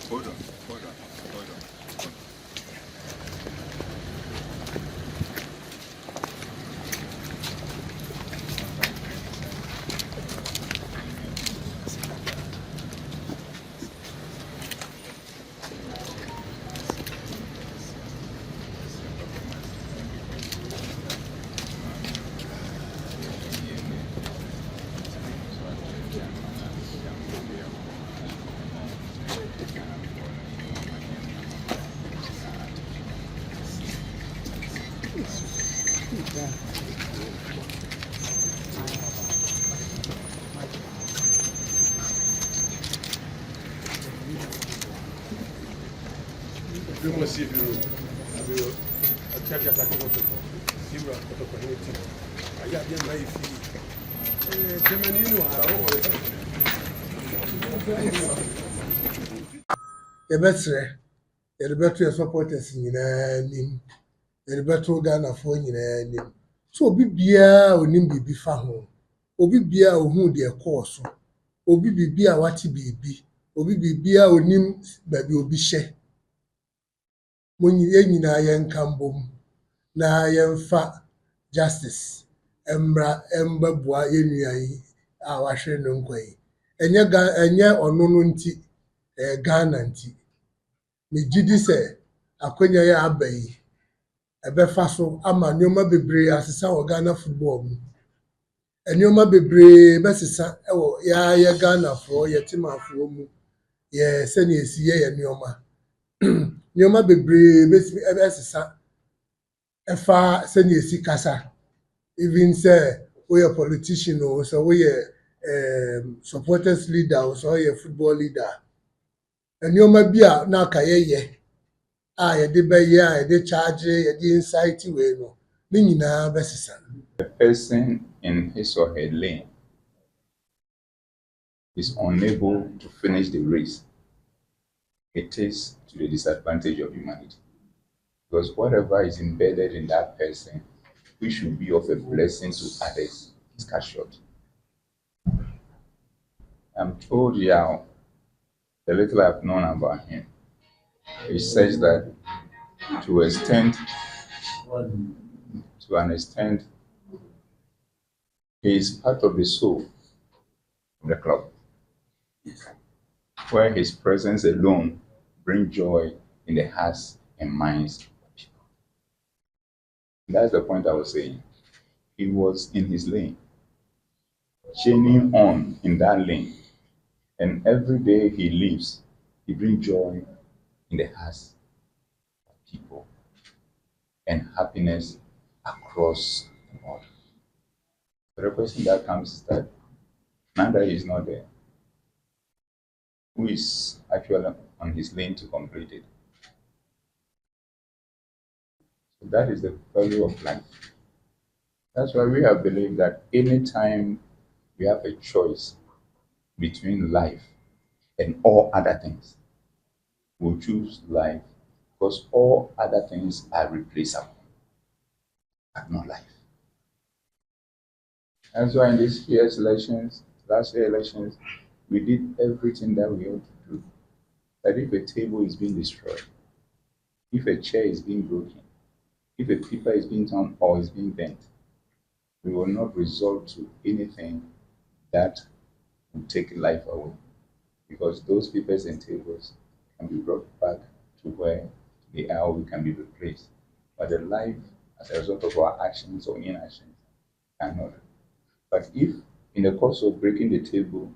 Hold on, hold on, hold on. You must see the room. I will check as I go to see what Kotoko. I got them by feet. Germany, yɛdebeto supporters nyinaa nim yɛdebeto Ghanafoɔ nyinaa nim so obi biara onim biribi fa ho obi biara ohu deɛ ɛkɔɔ so obi biribi a wate biribi obi biribi a onim baabi obi hyɛ yɛn nyinaa yɛnka mbom na yɛmfa justice mmra mbɛboa yɛn nua yi a wahwere no nkwa yi ɛnyɛ ɔno no nti Ghana nti megye di sɛ akonnwa yɛ aba yi ɛbɛfa so ama nneɛma bebree asesa wɔ Ghana football mu nneɛma bebree bɛsesa wɔ yɛ Ghanafoɔ yɛ temafoɔ mu yɛ sɛnea esi yɛ nneɛma nneɛma bebree bɛsesa ɛfa sɛnea esi kasa even sɛ woyɛ politician o sɛ woyɛ supporters leader o sɛ woyɛ football leader nneɛma bi a na aka yɛyɛ a yɛde bɛyɛ a yɛde charge yɛde insight wei no ne nyinaa bɛsesa. The person in his or her lane is unable to finish the race. It is to the disadvantage of humanity. Because whatever is embedded in that person, which should be of a blessing to others, is cut short. I'm told the little I've known about him, he says that to an extent, he is part of the soul of the club, where his presence alone brings joy in the hearts and minds of people. That's the point I was saying. He was in his lane, chaining on in that lane, and every day he lives, he brings joy in the hearts of people and happiness across the board. But the question that comes is that now that he's not there, who is actually on his lane to complete it? So that is the value of life. That's why we have believed that anytime we have a choice between life and all other things, we'll choose life because all other things are replaceable, but not life. That's why in this year's elections, last year's elections, we did everything that we ought to do. That if a table is being destroyed, if a chair is being broken, if a paper is being torn or is being bent, we will not resort to anything that will take life away. Because those papers and tables can be brought back to where they are, or we can be replaced. But the life, as a result of our actions or inactions, cannot. But if, in the course of breaking the table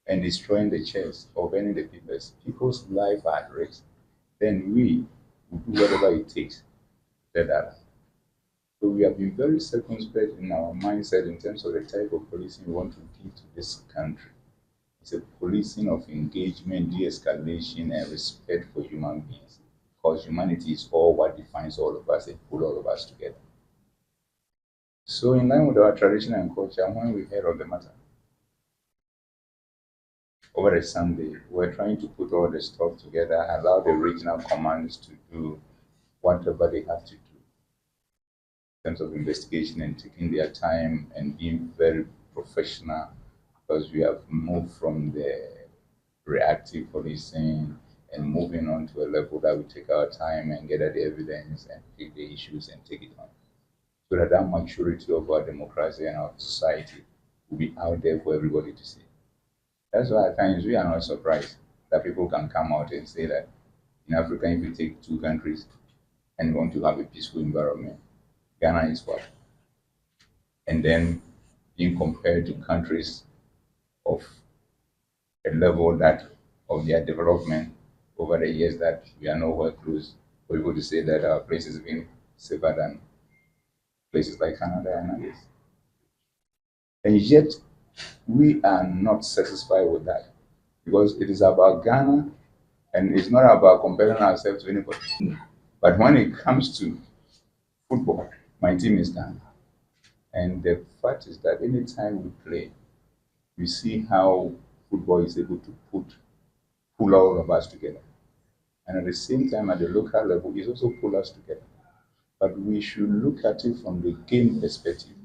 and destroying the chairs or burning the papers, people's lives are at risk, then we will do whatever it takes to that. So we have been very circumspect in our mindset in terms of the type of policing we want to give to this country. It's a policing of engagement, de-escalation, and respect for human beings. Because humanity is all what defines all of us and put all of us together. So in line with our tradition and culture, when we heard of the matter, over a Sunday, we're trying to put all the stuff together, allow the regional commands to do whatever they have to do in terms of investigation and taking their time and being very professional, because we have moved from the reactive policing and moving on to a level that we take our time and gather the evidence and pick the issues and take it on. So that that maturity of our democracy and our society will be out there for everybody to see. That's why at times we are not surprised that people can come out and say that in Africa, if you take two countries and you want to have a peaceful environment, Ghana is what? And then being compared to countries of a level that of their development over the years that we are nowhere close for people to say that our place is being safer than places like Canada and others. And yet we are not satisfied with that because it is about Ghana and it's not about comparing ourselves to anybody. But when it comes to football, my team is Ghana. And the fact is that anytime we play, we see how football is able to pull all of us together. And at the same time, at the local level, it also pull us together. But we should look at it from the game perspective.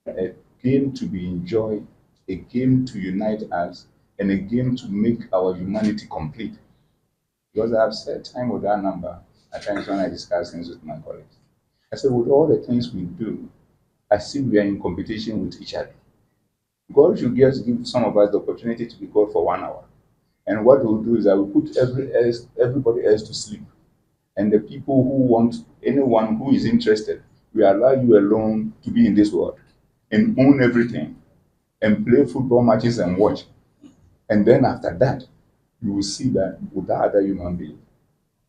A game to be enjoyed, a game to unite us, and a game to make our humanity complete. Because I've said time without number at times when I discuss things with my colleagues. I said, with all the things we do, I see we are in competition with each other. God should just give some of us the opportunity to be God for 1 hour. And what we'll do is I will put everybody else to sleep. And the people who want, anyone who is interested, we allow you alone to be in this world and own everything and play football matches and watch. And then after that, you will see that with the other human being,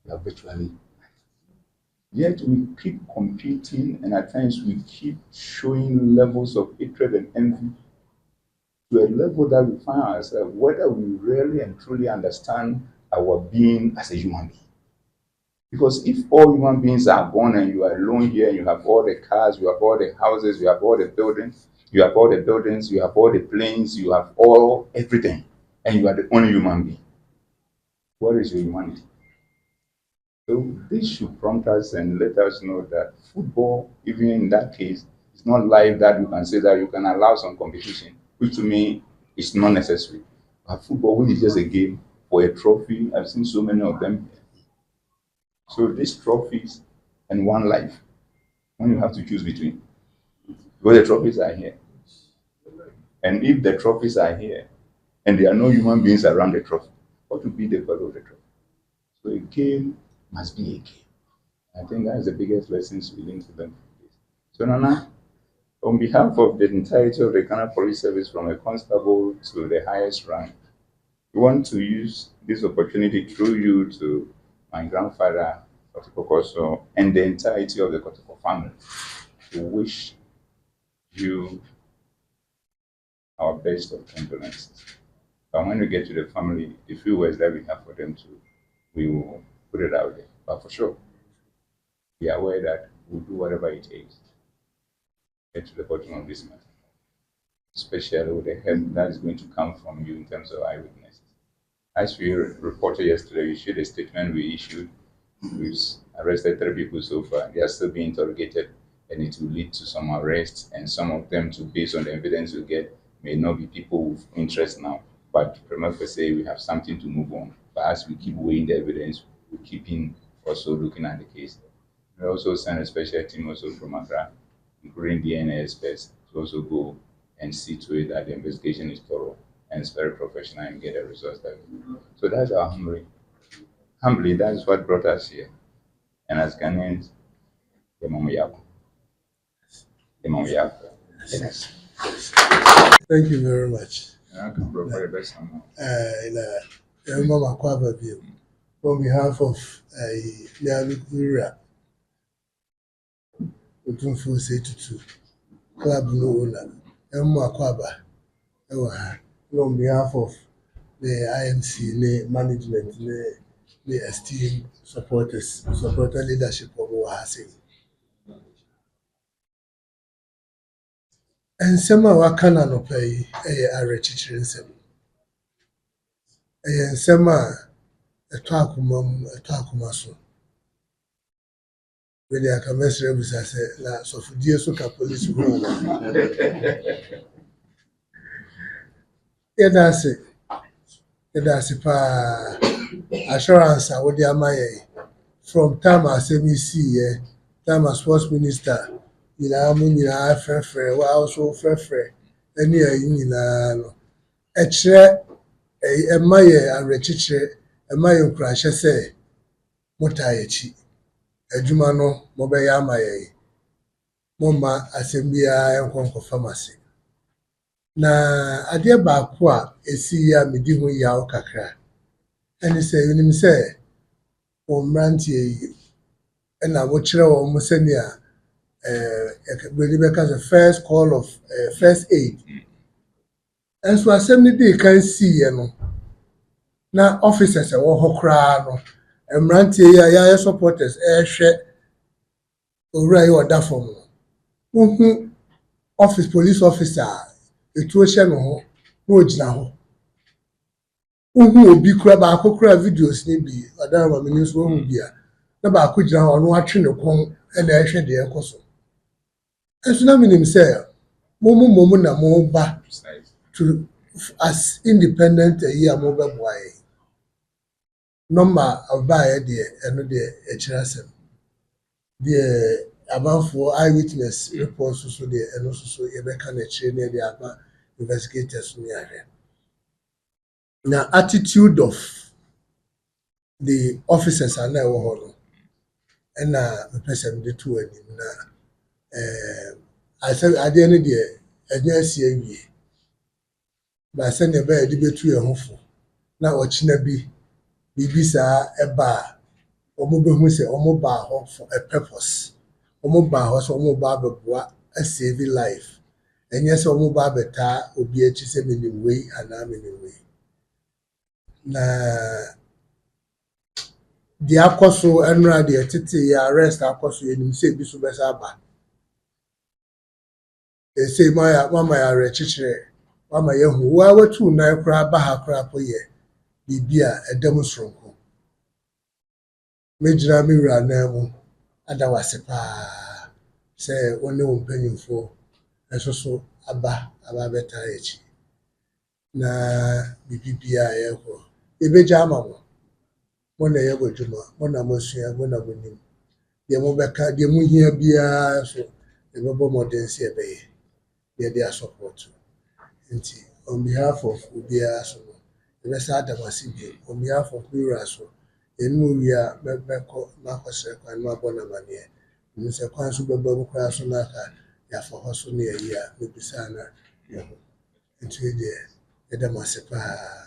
you are virtually. Yet we keep competing, and at times we keep showing levels of hatred and envy to a level that we find ourselves, whether we really and truly understand our being as a human being. Because if all human beings are gone and you are alone here, and you have all the cars, you have all the houses, you have all the buildings, you have all the buildings, you have all the planes, you have all everything, and you are the only human being, what is your humanity? So this should prompt us and let us know that football, even in that case, is not life that you can say that you can allow some competition, which to me is not necessary. But football, which is just a game for a trophy, I've seen so many of them. So these trophies and one life, when you have to choose between, because the trophies are here. And if the trophies are here and there are no human beings around the trophy, what would be the value of the trophy? So a game must be a game. I think that is the biggest lessons we need to learn from this. So Nana, on behalf of the entirety of the Ghana Police Service, from a constable to the highest rank, we want to use this opportunity through you to my grandfather, Kotoko, and the entirety of the Kotoko family to wish you our best of condolences. But when we get to the family, the few words that we have for them to, we will put it out there. But for sure, be aware that we'll do whatever it takes to get to the bottom of this matter, especially with the help that is going to come from you in terms of eyewitnesses. As we reported yesterday, we issued a statement we issued. We've arrested 3 people so far. They are still being interrogated, and it will lead to some arrests, and some of them, to based on the evidence we get, may not be people of interest now. But prima facie, we have something to move on. But as we keep weighing the evidence, we're keeping also looking at the case. We also sent a special team also from Accra, including DNA experts, to also go and see to it that the investigation is thorough and it's very professional and get the results that we need. So that's our humbly, that's what brought us here. And as Ghanaians, the Mamuyaku. The Mamuyaku. Yes. Thank you very much. I can provide the best one. Mama Kwaba View, on behalf of Nyalukura, Utumfu Setutu, Club No Owner, Mama Kwaba, on behalf of the IMC management, the esteemed supporter leadership of Ohasi. Nsɛm a waka na anɔpa yi yɛ awerɛkyekyere nsɛm. Ɛyɛ nsɛm a ɛtɔ akoma so. Mede aka mɛsrɛ abusa sɛ na sɔfodie so ka polisi ho ana. Yɛda ase paa. assurance a wode ama yɛn from time asɛm yi siiɛ, time a sports minister nyinaa mo nyinaa frɛfrɛ wa nso frɛfrɛ ne ayi nyinaa no ɛkyerɛ ɛma yɛ awerɛkyekyerɛ, ɛma yɛ nkuranhyɛ sɛ motaa yɛkyi. Adwuma no mobɛyɛ ama yɛn. Momma asɛm biara nkɔ nkɔfa mo ase. Na adeɛ baako a ɛsii a medi ho yaw kakra ɛne sɛ wonim sɛ wɔ mmeranteɛ yi ɛna wokyerɛ wɔn mo sɛnea Broni bɛka sɛ first call of first aid. Ɛnso asɛm no dii kan siiɛ no na officers a ɛwɔ hɔ koraa no mmeranteɛ yi a yɛayɛ supporters ɛrehwɛ owura yi ɔda fam no wohu police officer a etuo hyɛ ne ho na ogyina hɔ. Wohu obi kora baako kora videos ne bi ɔdan ma m'ani nso wohu bi a na baako gyina hɔ ɔno atwe ne kɔn ɛna ɛrehwɛ deɛ ɛkɔ so. Ɛnso na menim sɛ mmom na moba to as independent ayi a mobɛboa yɛn. Nɔma ɔbaeɛ deɛ ɛno deɛ ɛkyerɛ asɛm. Deɛ amanfoɔ eyewitness report so deɛ ɛno nso yɛbɛka n'akyire na yɛde ama investigators no yɛahwɛ. Na attitude of the officers a na ɛwɔ hɔ no ɛna mepɛ sɛ mede to anim na adeɛ no deɛ ɛnyɛ asi awie. Ba sɛnea ɛbɛyɛ yɛde bɛtu yɛn ho fo na ɔkyena bi biribi saa ɛba a wɔn bɛhu sɛ wɔn baa hɔ for a purpose. Wɔn baa hɔ sɛ wɔn ba abɛboa asave life. Ɛnyɛ sɛ wɔn ba abɛtaa obi akyi sɛ menim wei anaa menim wei. Na deɛ akɔ so ɛnora deɛ tete yɛ arrest akɔ so yɛnim sɛ ebi so bɛsa aba. Ɛsɛ mama yɛ awerɛkyekyerɛ, mama yɛhu wo a watu nan koraa ba ha koraa po yɛ biribi a ɛda mu soronko. Megyina me wura nan mu ada wo ase paa sɛ wo ne wo mpanyimfoɔ nso so aba abɛtaa yɛkyi. Na biribiara yɛkɔ yɛbɛgya ama mo. Mo na yɛbɔ dwuma, mo na mosua, mo na monim. Deɛ mobɛka, deɛ mohia biara nso yɛbɛbɔ mmɔden sɛ yɛbɛyɛ. Yɛde asɔpɔto. Nti on behalf of obiara so no yɛbɛsa ada mo ase bio. On behalf of me wura so yɛnum wie a mɛkɔ makɔsrɛ kwan no abɔ n'amanneɛ. Menim sɛ kwan so bɛba mu koraa so na aka yɛafa hɔ so ne yɛyi a mebisa na yɛho. Nti deɛ yɛda mo ase paa.